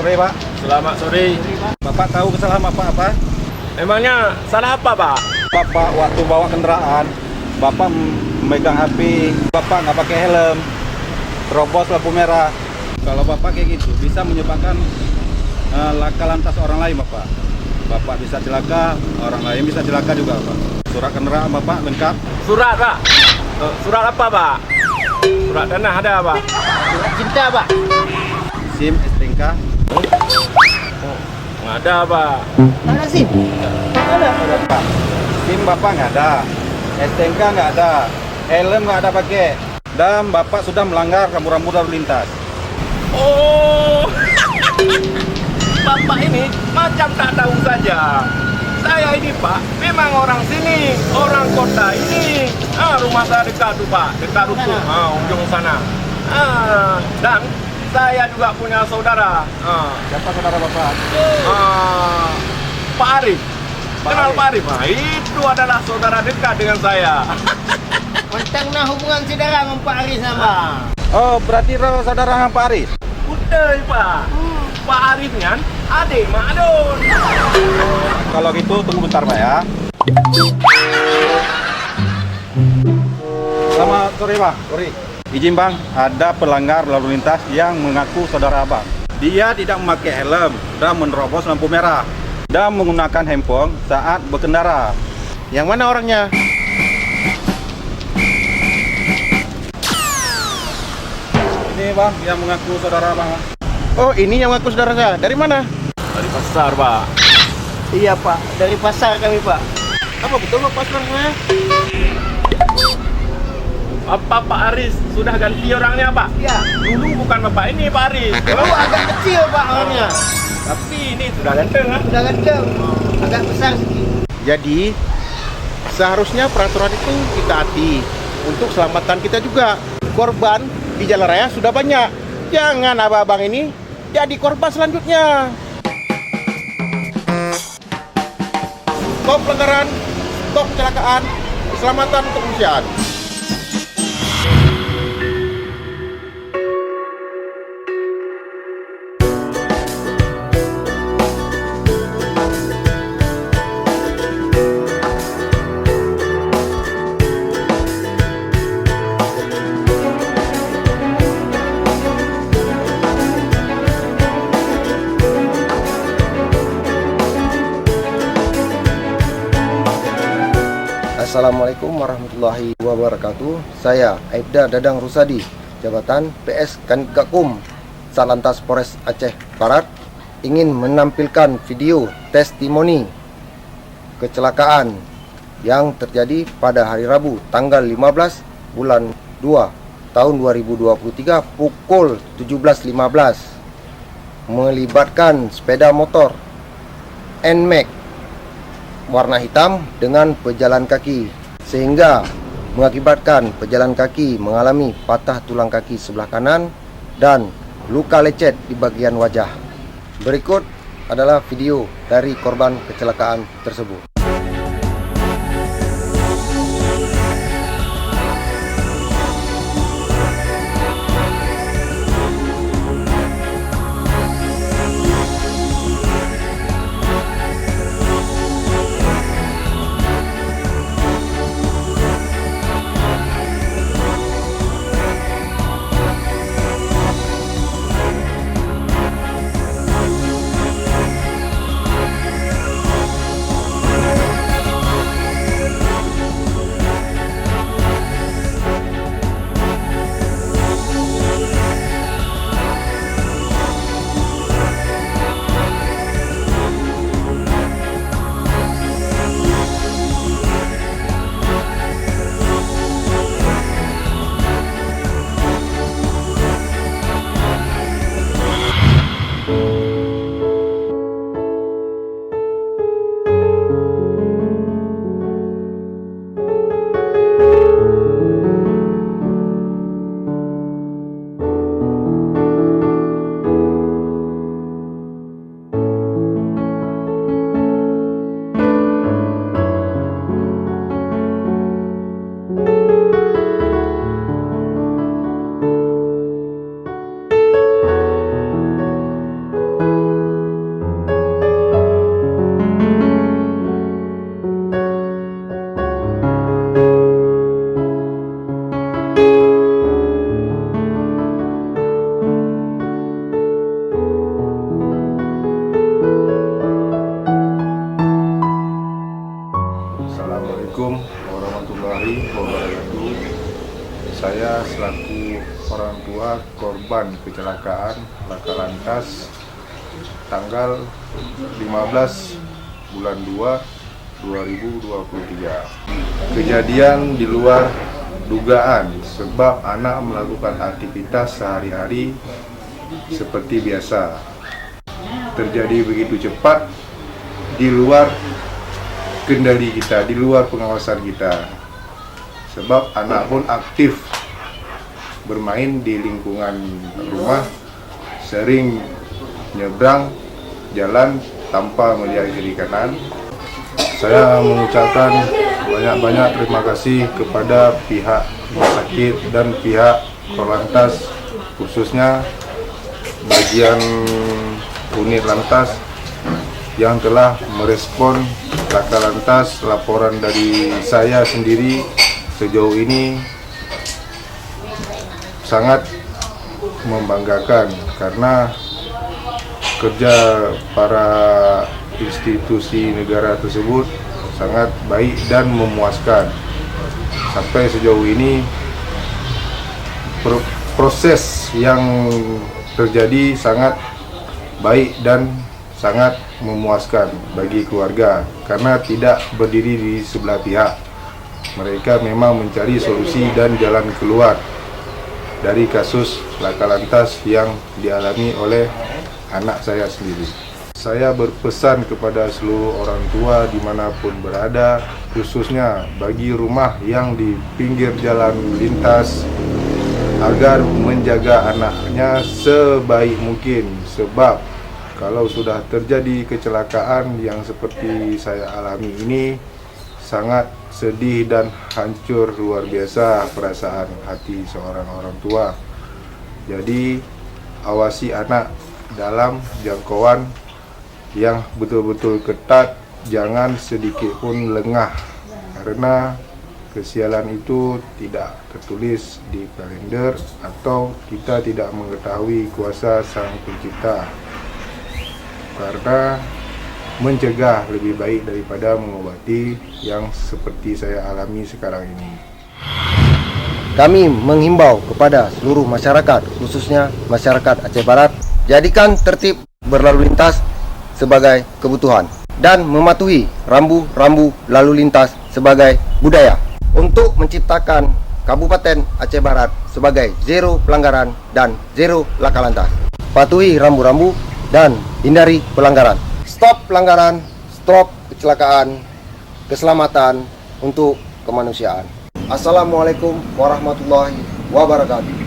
sore, Pak. Selamat sore. Bapak tahu kesalahan Bapak apa? Emangnya salah apa, Pak? Bapak waktu bawa kendaraan, Bapak memegang HP, Bapak nggak pakai helm, terobos lampu merah. Kalau Bapak kayak gitu, bisa menyebabkan laka lantas orang lain, Bapak. Bapak bisa celaka, orang lain bisa celaka juga, Pak. Surat kendaraan Bapak lengkap. Surat, Pak. Surat apa, Pak? Surat tanah ada, Pak? Surat cinta, Pak. SIM, STNK. Nggak ada, Pak. Mana sih? Ada. Pak. SIM Bapak nggak ada, STNK nggak ada, helm nggak ada pakai. Dan Bapak sudah melanggar rambu-rambu lalu lintas. Oh, Bapak ini macam tak tahu saja. Saya ini, Pak, memang orang sini, orang kota ini. Rumah saya dekat tuh, Pak, dekat itu, ujung sana. Dan saya juga punya saudara. Siapa saudara Bapak? Pak Arif. Pak Kenal Arif. Pak Arif? Nah, itu adalah saudara dekat dengan saya. Mantang nah hubungan saudara dengan Pak Aris sama. Oh, berarti saudara dengan Pak Aris? Udah, Pak. Pak Arif kan adik Mak Adon. Kalau gitu tunggu bentar Pak ya. Selamat sore Pak. Sore. Izin Bang, ada pelanggar lalu lintas yang mengaku saudara Abang. Dia tidak memakai helm dan menerobos lampu merah dan menggunakan handphone saat berkendara. Yang mana orangnya? Ini Bang, yang mengaku saudara Abang. Oh, ini yang mengaku saudara saya. Dari mana? Dari pasar, Pak. Iya, Pak. Dari pasar kami, Pak. Apa betul Pak pasarnya? Apa Pak Aris sudah ganti orangnya, Pak? Ya. Dulu bukan Bapak ini, Pak Aris. Oh, agak kecil, Pak, orangnya. Tapi ini sudah ganteng, kan? Udah ganteng. Agak besar sedikit. Jadi, seharusnya peraturan itu kita hati untuk keselamatan kita juga. Korban di jalan raya sudah banyak. Jangan abang-abang ini jadi korban selanjutnya. Stop pelanggaran, stop kecelakaan, keselamatan untuk kemanusiaan. Assalamualaikum warahmatullahi wabarakatuh. Saya Aibda Dadang Rusadi, jabatan PS Kanitgakum Satlantas Polres Aceh Barat, ingin menampilkan video testimoni kecelakaan yang terjadi pada hari Rabu tanggal 15 bulan 2 tahun 2023 pukul 17.15 melibatkan sepeda motor NMAX warna hitam dengan pejalan kaki, sehingga mengakibatkan pejalan kaki mengalami patah tulang kaki sebelah kanan dan luka lecet di bagian wajah. Berikut adalah video dari korban kecelakaan tersebut. Assalamualaikum warahmatullahi wabarakatuh. Saya selaku orang tua korban kecelakaan laka lantas tanggal 15 bulan 2 2023. Kejadian di luar dugaan sebab anak melakukan aktivitas sehari-hari seperti biasa. Terjadi begitu cepat di luar kendali kita, di luar pengawasan kita. Sebab anak pun aktif bermain di lingkungan rumah, sering nyebrang jalan tanpa melihat kiri kanan. Saya mengucapkan banyak-banyak terima kasih kepada pihak rumah sakit dan pihak Korlantas, khususnya bagian unit lantas yang telah merespon laka lantas. Laporan dari saya sendiri sejauh ini sangat membanggakan karena kerja para institusi negara tersebut sangat baik dan memuaskan. Sampai sejauh ini proses yang terjadi sangat baik dan sangat memuaskan bagi keluarga karena tidak berdiri di sebelah pihak. Mereka memang mencari solusi dan jalan keluar dari kasus laka lantas yang dialami oleh anak saya sendiri. Saya berpesan kepada seluruh orang tua dimanapun berada, khususnya bagi rumah yang di pinggir jalan lintas, agar menjaga anaknya sebaik mungkin. Sebab kalau sudah terjadi kecelakaan yang seperti saya alami ini, sangat sedih dan hancur luar biasa perasaan hati seorang orang tua. Jadi awasi anak dalam jangkauan yang betul-betul ketat, jangan sedikit pun lengah, karena kesialan itu tidak tertulis di kalender atau kita tidak mengetahui kuasa Sang Pencipta. Karena mencegah lebih baik daripada mengobati yang seperti saya alami sekarang ini. Kami menghimbau kepada seluruh masyarakat, khususnya masyarakat Aceh Barat, jadikan tertib berlalu lintas sebagai kebutuhan dan mematuhi rambu-rambu lalu lintas sebagai budaya untuk menciptakan Kabupaten Aceh Barat sebagai zero pelanggaran dan zero laka lantas. Patuhi rambu-rambu dan hindari pelanggaran. Stop pelanggaran, stop kecelakaan, keselamatan untuk kemanusiaan. Assalamualaikum warahmatullahi wabarakatuh.